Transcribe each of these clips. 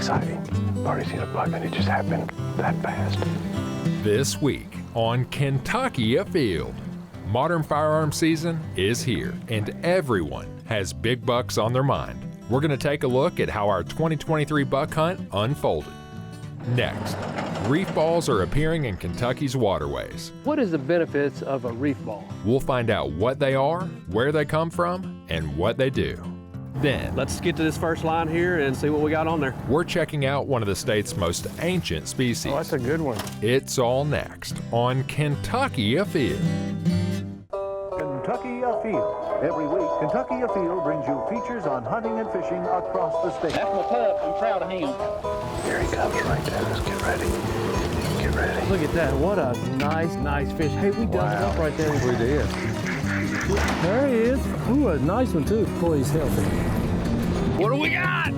exciting. I've already seen a buck and it just happened that fast. This week on Kentucky Afield, modern firearm season is here and everyone has big bucks on their mind. We're going to take a look at how our 2023 buck hunt unfolded. Next, reef balls are appearing in Kentucky's waterways. What is the benefits of a reef ball? We'll find out what they are, where they come from, and what they do. Then, let's get to this first line here and see what we got on there. we're checking out one of the state's most ancient species. Oh, that's a good one. It's all next on Kentucky Afield. Kentucky Afield. Every week, Kentucky Afield brings you features on hunting and fishing across the state. That's my pup. I'm proud of him. Here he comes right there. Let's get ready. Get ready. Look at that. What a nice fish. Hey, we dug it up right there. We did. There he is. Ooh, a nice one too. Boy, he's healthy. What do we got?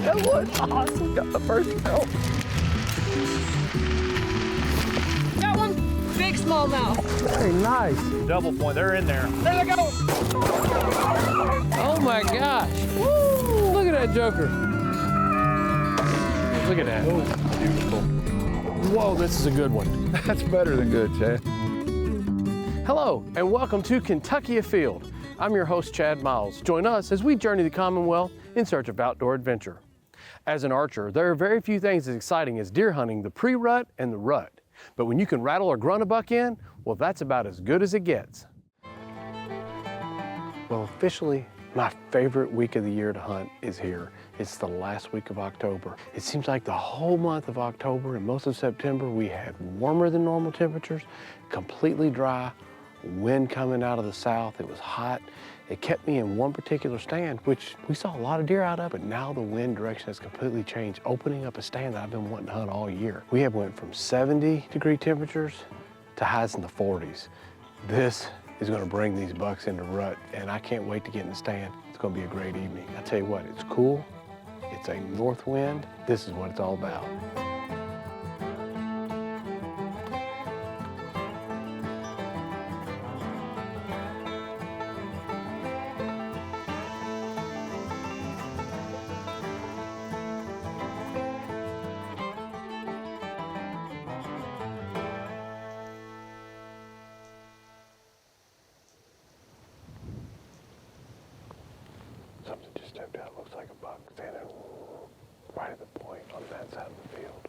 That was awesome. Got the first kill. Got one. Big smallmouth. Hey, nice. Double point, they're in there. There they go. Oh my gosh. Woo! Look at that joker. Look at that. Oh, beautiful. Whoa, this is a good one. That's better than good, Chad. Hello, and welcome to Kentucky Afield. I'm your host, Chad Miles. Join us as we journey the Commonwealth in search of outdoor adventure. As an archer, there are very few things as exciting as deer hunting the pre-rut and the rut. But when you can rattle or grunt a buck in, well, that's about as good as it gets. Well, officially, my favorite week of the year to hunt is here. It's the last week of October. It seems like the whole month of October and most of September, we had warmer than normal temperatures, completely dry, wind coming out of the south. It was hot. It kept me in one particular stand, which we saw a lot of deer out of, but now the wind direction has completely changed, opening up a stand that I've been wanting to hunt all year. We have went from 70-degree temperatures to highs in the 40s. This is gonna bring these bucks into rut, and I can't wait to get in the stand. It's gonna be a great evening. I tell you what, it's cool. It's a north wind. This is what it's all about. Something just stepped out. Looks like a buck standing right at the point on that side of the field.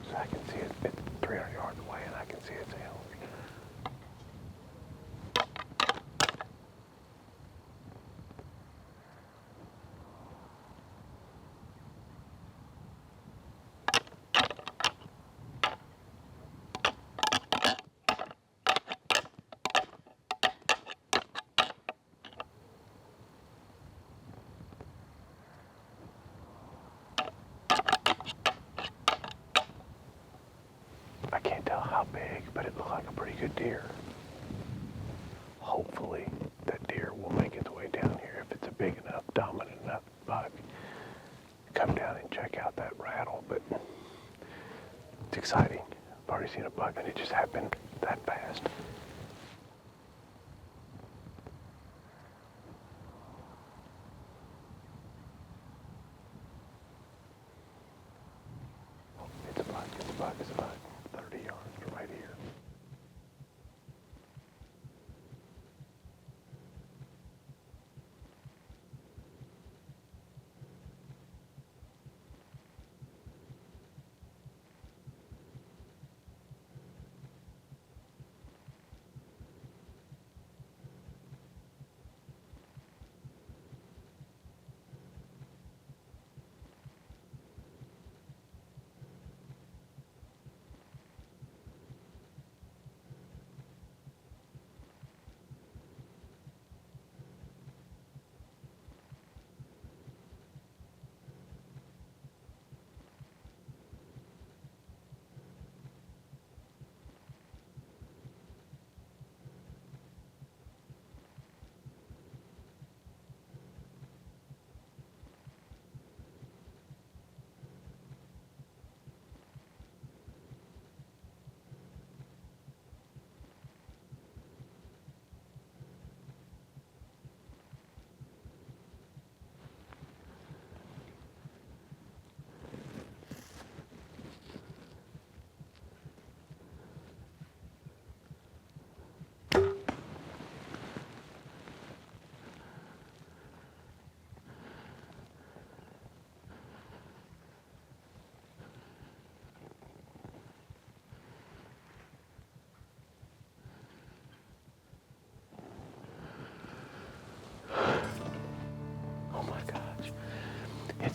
So I can see it 300 yards away, and I can see its tail. I can't tell how big, but it looked like a pretty good deer. Hopefully, that deer will make its way down here if it's a big enough, dominant enough buck. Come down and check out that rattle, but it's exciting. I've already seen a buck and it just happened that fast. It's a buck, it's a buck, it's a buck. 30 yards from right here.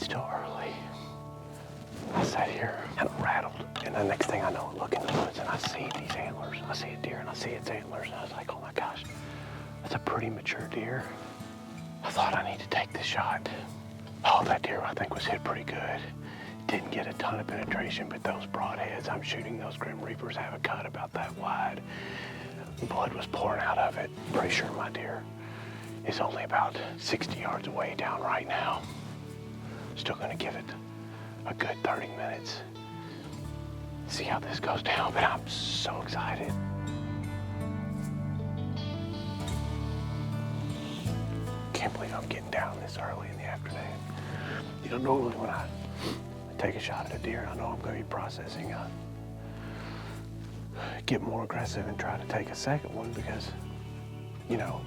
still early. I sat here and rattled. And the next thing I know, I look in the woods and I see these antlers. I see a deer and I see its antlers. And I was like, oh my gosh, that's a pretty mature deer. I thought I need to take this shot. Oh, that deer I think was hit pretty good. Didn't get a ton of penetration, but those broadheads I'm shooting, those Grim Reapers have a cut about that wide. Blood was pouring out of it. Pretty sure my deer is only about 60 yards away down right now. Still gonna give it a good 30 minutes. See how this goes down, but I'm so excited. Can't believe I'm getting down this early in the afternoon. You know, normally when I take a shot at a deer, I know I'm gonna be processing, get more aggressive and try to take a second one because, you know,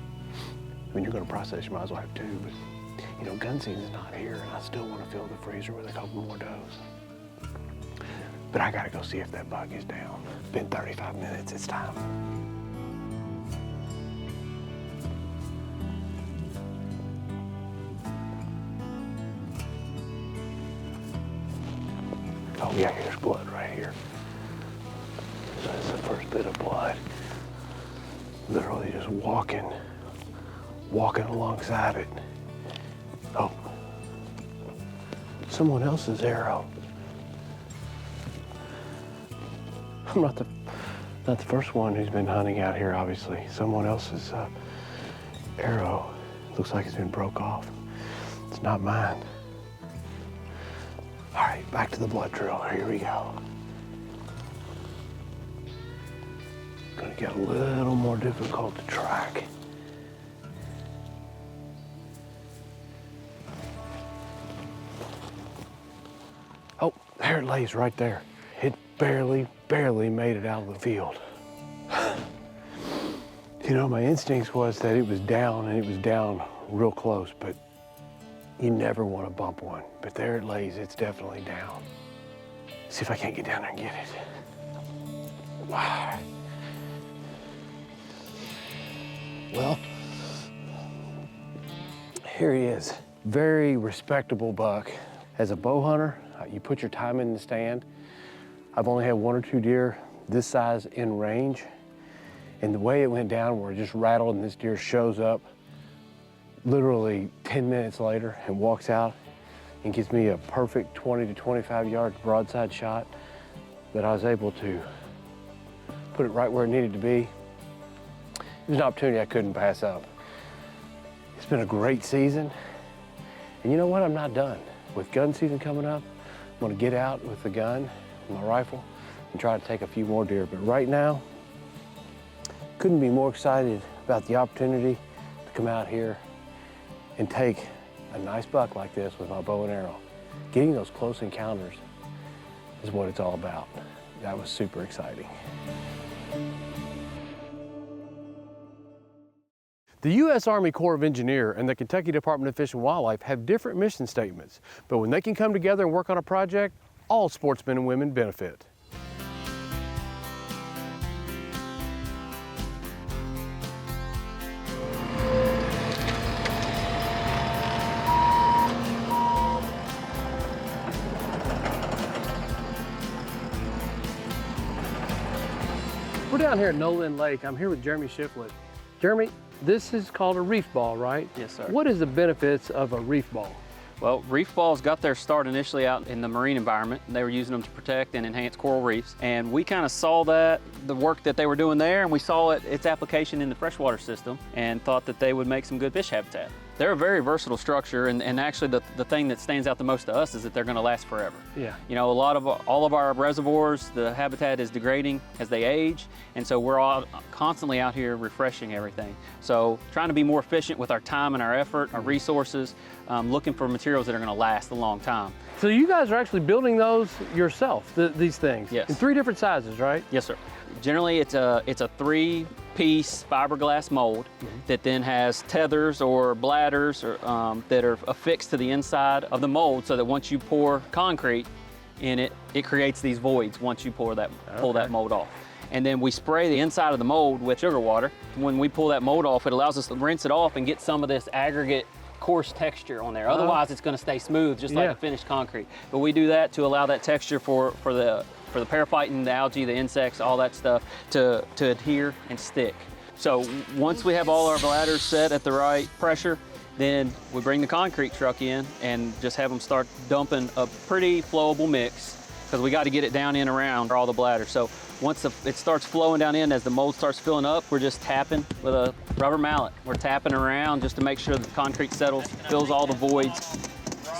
when you're gonna process, you might as well have two, but you know, gun season's not here and I still wanna fill the freezer with a couple more does. But I gotta go see if that buck is down. It's been 35 minutes, it's time. Oh yeah, here's blood right here. So that's the first bit of blood. Literally just walking alongside it. Oh, someone else's arrow. I'm not the first one who's been hunting out here, obviously. Someone else's arrow looks like it's been broke off. It's not mine. All right, back to the blood drill. Here we go. Gonna get a little more difficult to track. Oh, there it lays right there. It barely made it out of the field. You know, my instincts was that it was down and it was down real close, but you never want to bump one. But there it lays, it's definitely down. See if I can't get down there and get it. Wow. Well, here he is. Very respectable buck. As a bow hunter, you put your time in the stand. I've only had one or two deer this size in range. And the way it went down where it just rattled and this deer shows up literally 10 minutes later and walks out and gives me a perfect 20 to 25 yard broadside shot that I was able to put it right where it needed to be. It was an opportunity I couldn't pass up. It's been a great season. And you know what? I'm not done. With gun season coming up, I'm gonna get out with the gun, my rifle, and try to take a few more deer. But right now, couldn't be more excited about the opportunity to come out here and take a nice buck like this with my bow and arrow. Getting those close encounters is what it's all about. That was super exciting. The U.S. Army Corps of Engineers and the Kentucky Department of Fish and Wildlife have different mission statements, but when they can come together and work on a project, all sportsmen and women benefit. We're down here at Nolan Lake. I'm here with Jeremy Shiflett. Jeremy, this is called a reef ball, right? Yes, sir. What is the benefits of a reef ball? Well, reef balls got their start initially out in the marine environment. They were using them to protect and enhance coral reefs. And we kind of saw that, the work that they were doing there, and we saw its application in the freshwater system and thought that they would make some good fish habitat. They're a very versatile structure, and actually the thing that stands out the most to us is that they're gonna last forever. Yeah. You know, all of our reservoirs, the habitat is degrading as they age, and so we're all constantly out here refreshing everything. So trying to be more efficient with our time and our effort, our resources, looking for materials that are gonna last a long time. So you guys are actually building those yourself, these things? Yes. In 3 different sizes, right? Yes, sir. Generally, it's a 3-piece fiberglass mold that then has tethers or bladders that are affixed to the inside of the mold, so that once you pour concrete in it, it creates these voids once you pull that mold off. And then we spray the inside of the mold with sugar water. When we pull that mold off, it allows us to rinse it off and get some of this aggregate coarse texture on there. Otherwise, it's going to stay smooth, just like a finished concrete. But we do that to allow that texture for the periphyton, the algae, the insects, all that stuff to adhere and stick. So once we have all our bladders set at the right pressure, then we bring the concrete truck in and just have them start dumping a pretty flowable mix, because we got to get it down in around all the bladders. So once it starts flowing down in, as the mold starts filling up, we're just tapping with a rubber mallet. We're tapping around just to make sure the concrete settles, fills all the voids.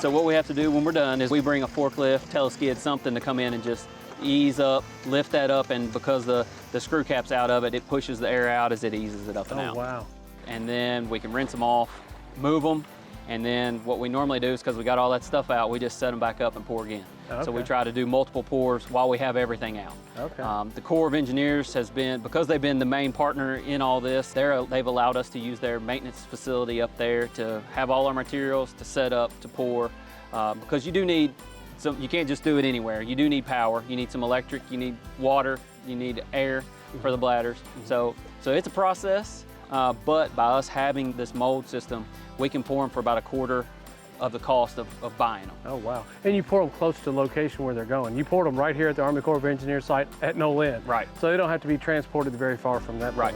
So what we have to do when we're done is we bring a forklift, teleskid, something to come in and just ease up, lift that up, and because the screw cap's out of it, it pushes the air out as it eases it up and out. Oh, wow. And then we can rinse them off, move them, and then what we normally do is, because we got all that stuff out, we just set them back up and pour again. Okay. So we try to do multiple pours while we have everything out. Okay. The Corps of Engineers has been, because they've been the main partner in all this, they've allowed us to use their maintenance facility up there to have all our materials, to set up, to pour, because you do need, you can't just do it anywhere. You do need power, you need some electric, you need water, you need air for the bladders. So it's a process, but by us having this mold system, we can pour them for about a quarter of the cost of buying them. Oh, wow. And you pour them close to the location where they're going. You poured them right here at the Army Corps of Engineers site at No Lynn. Right. So they don't have to be transported very far from that point. Right.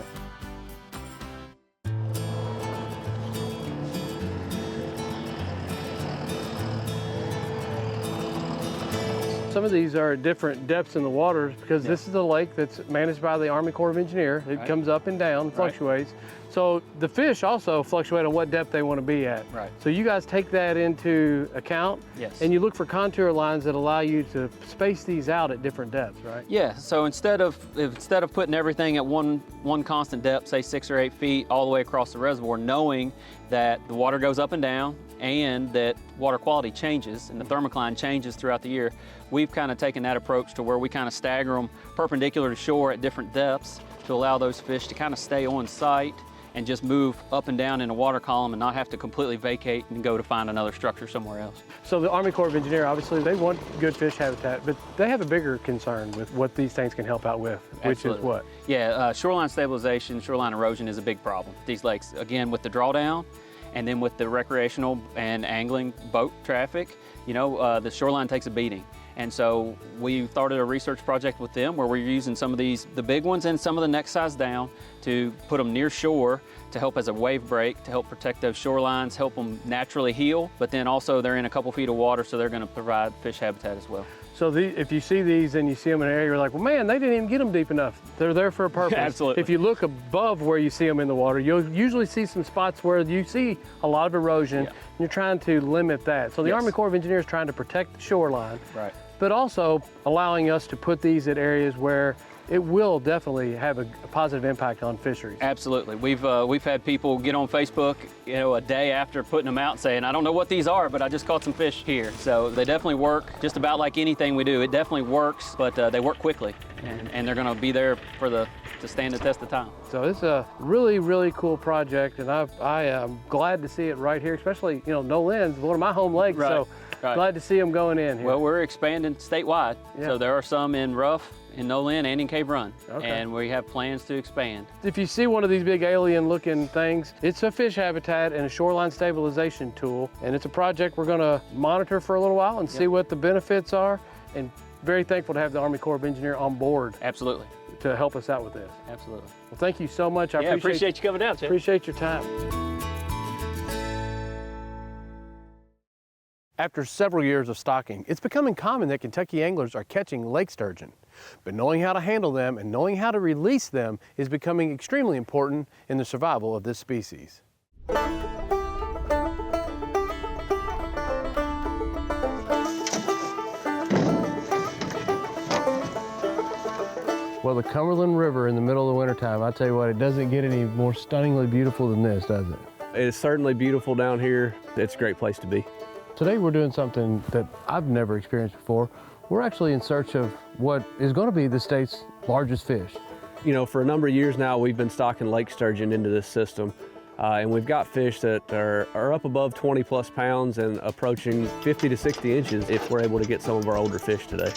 Some of these are at different depths in the waters because this is a lake that's managed by the Army Corps of Engineers. It comes up and down, fluctuates. So the fish also fluctuate on what depth they want to be at. Right. So you guys take that into account. Yes. And you look for contour lines that allow you to space these out at different depths, right? Yeah. So instead of putting everything at one constant depth, say 6 or 8 feet, all the way across the reservoir, knowing that the water goes up and down and that water quality changes and the thermocline changes throughout the year, we've kind of taken that approach to where we kind of stagger them perpendicular to shore at different depths to allow those fish to kind of stay on site and just move up and down in a water column and not have to completely vacate and go to find another structure somewhere else. So the Army Corps of Engineers, obviously, they want good fish habitat, but they have a bigger concern with what these things can help out with, which is what? Yeah, shoreline stabilization, shoreline erosion is a big problem. These lakes, again, with the drawdown, and then with the recreational and angling boat traffic, you know, the shoreline takes a beating. And so we started a research project with them where we're using some of these, the big ones and some of the next size down, to put them near shore to help as a wave break, to help protect those shorelines, help them naturally heal, but then also they're in a couple feet of water, so they're gonna provide fish habitat as well. So if you see these and you see them in an area, you're like, well, man, they didn't even get them deep enough. They're there for a purpose. Absolutely. If you look above where you see them in the water, you'll usually see some spots where you see a lot of erosion, and you're trying to limit that. So the Army Corps of Engineers is trying to protect the shoreline, but also allowing us to put these at areas where it will definitely have a positive impact on fisheries. Absolutely. We've had people get on Facebook, you know, a day after putting them out saying, I don't know what these are, but I just caught some fish here. So they definitely work just about like anything we do. It definitely works, but they work quickly, and they're gonna be there to stand the test of time. So it's a really, really cool project, and I am glad to see it right here, especially, you know, No Lynn's one of my home lakes, so glad to see them going in here. Well, we're expanding statewide, so there are some in Ruff, in No Lynn, and in Cave Run, and we have plans to expand. If you see one of these big alien-looking things, it's a fish habitat and a shoreline stabilization tool, and it's a project we're gonna monitor for a little while and see what the benefits are, and very thankful to have the Army Corps of Engineers on board. Absolutely. To help us out with this. Absolutely. Well, thank you so much. I appreciate you coming down, Chip. Appreciate your time. After several years of stocking, it's becoming common that Kentucky anglers are catching lake sturgeon. But knowing how to handle them and knowing how to release them is becoming extremely important in the survival of this species. Well, the Cumberland River in the middle of the wintertime, I tell you what, it doesn't get any more stunningly beautiful than this, does it? It is certainly beautiful down here. It's a great place to be. Today we're doing something that I've never experienced before. We're actually in search of what is going to be the state's largest fish. You know, for a number of years now, we've been stocking lake sturgeon into this system. And we've got fish that are up above 20 plus pounds and approaching 50 to 60 inches if we're able to get some of our older fish today.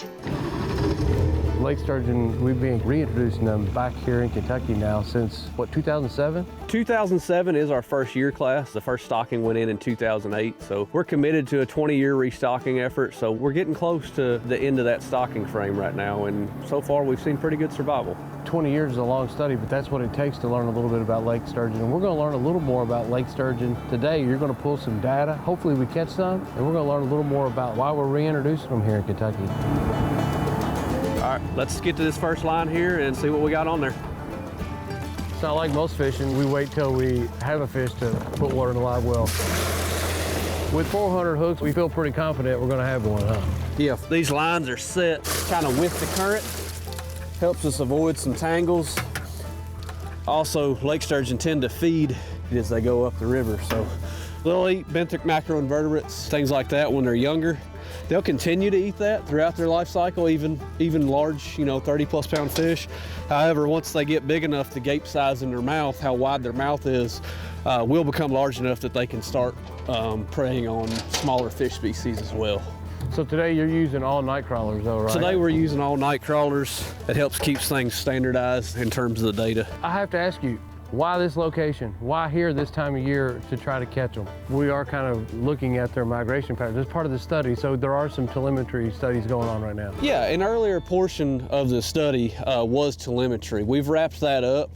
Lake Sturgeon, we've been reintroducing them back here in Kentucky now since, what, 2007? 2007 is our first year class. The first stocking went in 2008. So we're committed to a 20-year restocking effort. So we're getting close to the end of that stocking frame right now. And so far we've seen pretty good survival. 20 years is a long study, but that's what it takes to learn a little bit about Lake Sturgeon. And we're going to learn a little more about Lake Sturgeon today. You're going to pull some data. Hopefully we catch some, and we're going to learn a little more about why we're reintroducing them here in Kentucky. All right, let's get to this first line here and see what we got on there. It's not like most fishing. We wait till we have a fish to put water in the live well. With 400 hooks, we feel pretty confident we're going to have one, huh? Yeah, these lines are set kind of with the current. Helps us avoid some tangles. Also, lake sturgeon tend to feed as they go up the river. So they'll eat benthic macroinvertebrates, things like that when they're younger. They'll continue to eat that throughout their life cycle, even large, 30-plus pound fish. However, once they get big enough, the gape size in their mouth, how wide their mouth is, will become large enough that they can start preying on smaller fish species as well. So today you're using all night crawlers though, right? Today we're using all night crawlers. It helps keep things standardized in terms of the data. I have to ask you, why this location? Why here this time of year to try to catch them? We are kind of looking at their migration patterns. It's part of the study, so there are some telemetry studies going on right now. Yeah, an earlier portion of the study was telemetry. We've wrapped that up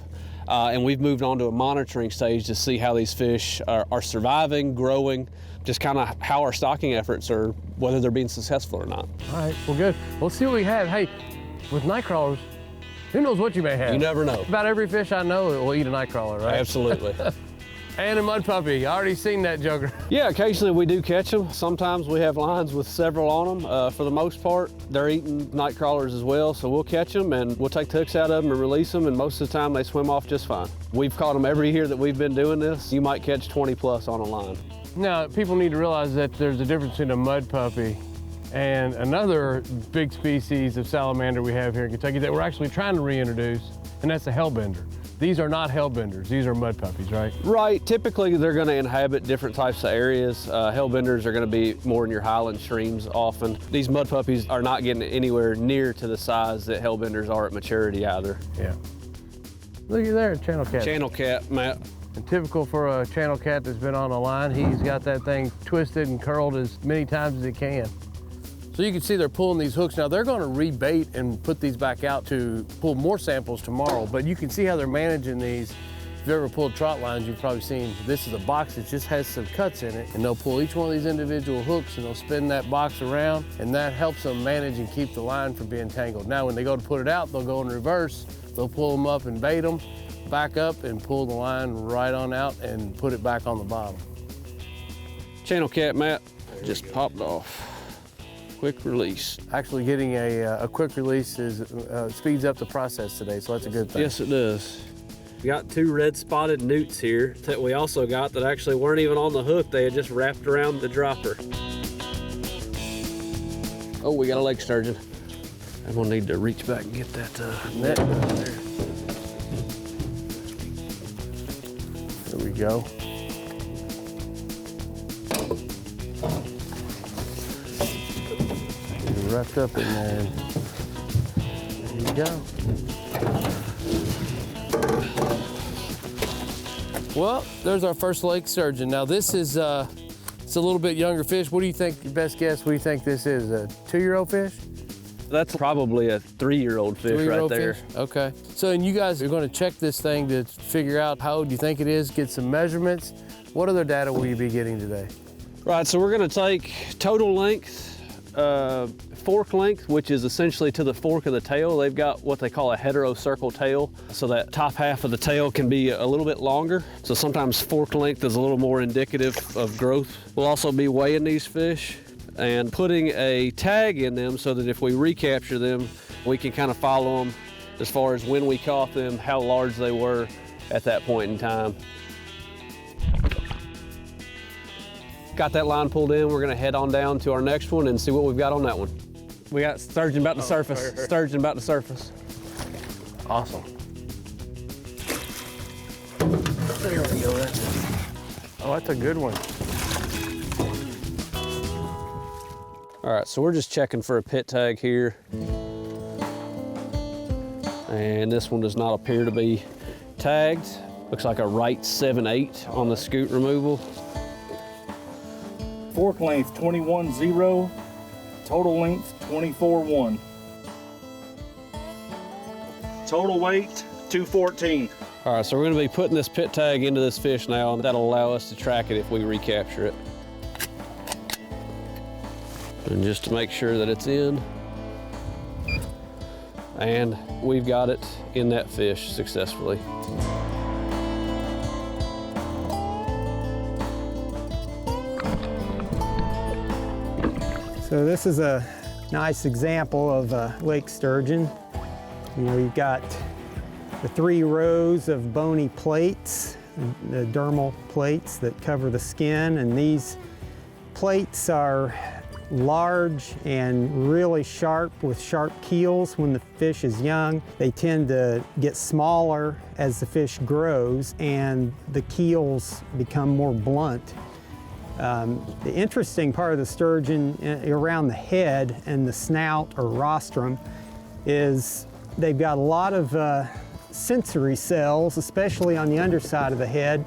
and we've moved on to a monitoring stage to see how these fish are surviving, growing, just kind of how our stocking efforts are, whether they're being successful or not. All right, well good. Let's see what we have. Hey, with night crawlers, who knows what you may have? You never know. About every fish I know will eat a night crawler, right? Absolutely. And a mud puppy. I already seen that joker. Yeah, occasionally we do catch them. Sometimes we have lines with several on them. For the most part, they're eating night crawlers as well, so we'll catch them and we'll take the hooks out of them and release them, and most of the time they swim off just fine. We've caught them every year that we've been doing this. You might catch 20 plus on a line. Now, people need to realize that there's a difference between a mud puppy and another big species of salamander we have here in Kentucky that we're actually trying to reintroduce, and that's a hellbender. These are not hellbenders, these are mud puppies, right? Right, typically they're gonna inhabit different types of areas. Hellbenders are gonna be more in your highland streams often. These mud puppies are not getting anywhere near to the size that hellbenders are at maturity either. Yeah. Look at there, channel cat. Channel cat, Matt. And typical for a channel cat that's been on a line, he's got that thing twisted and curled as many times as it can. So you can see they're pulling these hooks. Now they're gonna rebait and put these back out to pull more samples tomorrow, but you can see how they're managing these. If you've ever pulled trot lines, you've probably seen this is a box that just has some cuts in it, and they'll pull each one of these individual hooks and they'll spin that box around, and that helps them manage and keep the line from being tangled. Now when they go to put it out, they'll go in reverse, they'll pull them up and bait them, back up and pull the line right on out and put it back on the bottom. Channel cat, Matt, just popped off. Quick release. Actually getting a quick release speeds up the process today, so that's a good thing. Yes, it does. We got 2 red spotted newts here that we also got that actually weren't even on the hook. They had just wrapped around the dropper. Oh, we got a lake sturgeon. I'm gonna need to reach back and get that net down there. There we go. You're wrapped up in there. There you go. Well, there's our first lake sturgeon. Now this is it's a little bit younger fish. What do you think, your best guess, what do you think this is? A 2-year-old fish? That's probably a 3-year-old fish right there. Fish? Okay. So, and you guys are going to check this thing to figure out how old you think it is, get some measurements. What other data will you be getting today? Right, so we're going to take total length, fork length, which is essentially to the fork of the tail. They've got what they call a heterocircle tail, so that top half of the tail can be a little bit longer. So sometimes fork length is a little more indicative of growth. We'll also be weighing these fish and putting a tag in them so that if we recapture them, we can kind of follow them as far as when we caught them, how large they were at that point in time. Got that line pulled in, we're gonna head on down to our next one and see what we've got on that one. We got sturgeon about to surface. Sturgeon about to surface. Awesome. There we go. Oh, that's a good one. All right, so we're just checking for a pit tag here. And this one does not appear to be tagged. Looks like a right 7/8 on the scoot removal. Fork length 21.0, total length 24.1. Total weight 214. All right, so we're gonna be putting this pit tag into this fish now, and that'll allow us to track it if we recapture it. And just to make sure that it's in. And we've got it in that fish successfully. So this is a nice example of Lake Sturgeon. You know, you've got the 3 rows of bony plates, the dermal plates that cover the skin, and these plates are large and really sharp with sharp keels when the fish is young. They tend to get smaller as the fish grows and the keels become more blunt. The interesting part of the sturgeon around the head and the snout or rostrum is they've got a lot of sensory cells, especially on the underside of the head.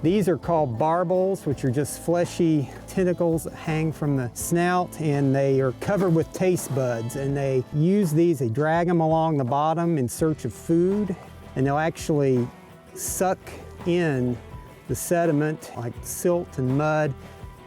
These are called barbels, which are just fleshy tentacles that hang from the snout, and they are covered with taste buds, and they use these, they drag them along the bottom in search of food, and they'll actually suck in the sediment like silt and mud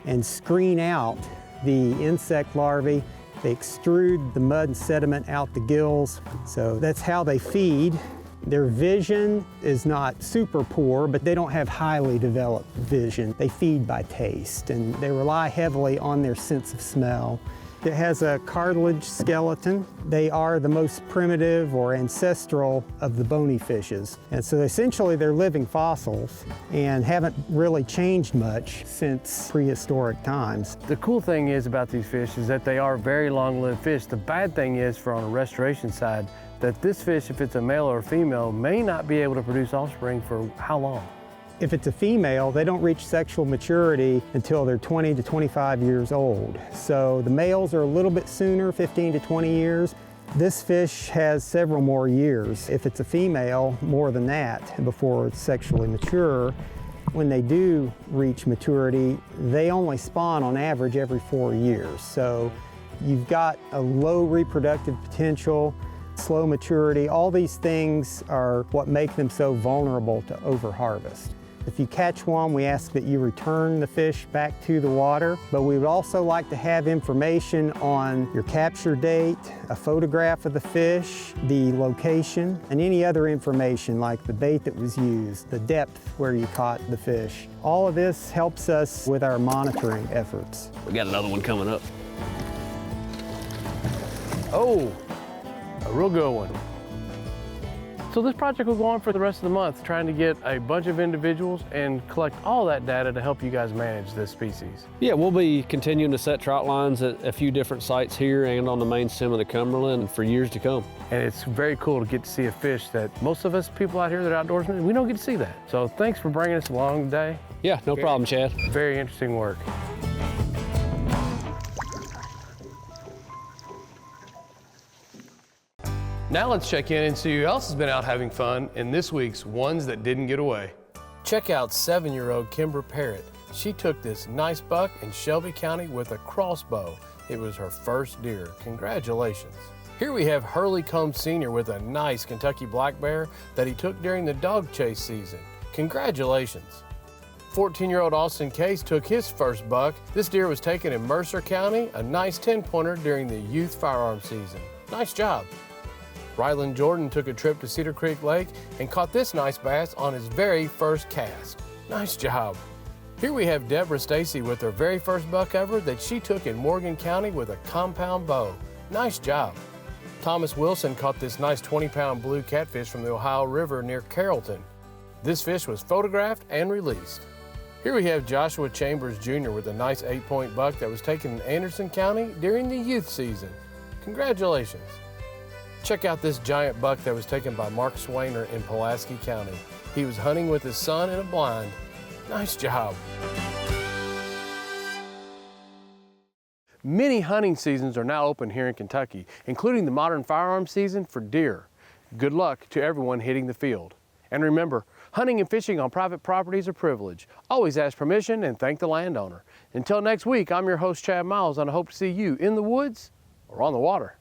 and screen out the insect larvae. They extrude the mud and sediment out the gills, so that's how they feed. Their vision is not super poor, but they don't have highly developed vision. They feed by taste, and they rely heavily on their sense of smell. It has a cartilage skeleton. They are the most primitive or ancestral of the bony fishes. And so essentially they're living fossils and haven't really changed much since prehistoric times. The cool thing is about these fish is that they are very long-lived fish. The bad thing is, for on a restoration side, that this fish, if it's a male or a female, may not be able to produce offspring for how long? If it's a female, they don't reach sexual maturity until they're 20 to 25 years old. So the males are a little bit sooner, 15 to 20 years. This fish has several more years. If it's a female, more than that before it's sexually mature. When they do reach maturity, they only spawn on average every 4 years. So you've got a low reproductive potential, slow maturity. All these things are what make them so vulnerable to overharvest. If you catch one, we ask that you return the fish back to the water, but we would also like to have information on your capture date, a photograph of the fish, the location, and any other information like the bait that was used, the depth where you caught the fish. All of this helps us with our monitoring efforts. We got another one coming up. Oh, a real good one. So this project will go on for the rest of the month, trying to get a bunch of individuals and collect all that data to help you guys manage this species. Yeah, we'll be continuing to set trout lines at a few different sites here and on the main stem of the Cumberland for years to come. And it's very cool to get to see a fish that most of us people out here that are outdoorsmen, we don't get to see that. So thanks for bringing us along today. Yeah, no problem, Chad. Very interesting work. Now let's check in and see who else has been out having fun in this week's Ones That Didn't Get Away. Check out 7-year-old Kimber Parrott. She took this nice buck in Shelby County with a crossbow. It was her first deer. Congratulations. Here we have Hurley Combs Sr. with a nice Kentucky black bear that he took during the dog chase season. Congratulations. 14-year-old Austin Case took his first buck. This deer was taken in Mercer County, a nice 10-pointer during the youth firearm season. Nice job. Ryland Jordan took a trip to Cedar Creek Lake and caught this nice bass on his very first cast. Nice job. Here we have Deborah Stacy with her very first buck ever that she took in Morgan County with a compound bow. Nice job. Thomas Wilson caught this nice 20-pound blue catfish from the Ohio River near Carrollton. This fish was photographed and released. Here we have Joshua Chambers Jr. with a nice 8-point buck that was taken in Anderson County during the youth season. Congratulations. Check out this giant buck that was taken by Mark Swainer in Pulaski County. He was hunting with his son in a blind. Nice job. Many hunting seasons are now open here in Kentucky, including the modern firearm season for deer. Good luck to everyone hitting the field. And remember, hunting and fishing on private property is a privilege. Always ask permission and thank the landowner. Until next week, I'm your host, Chad Miles, and I hope to see you in the woods or on the water.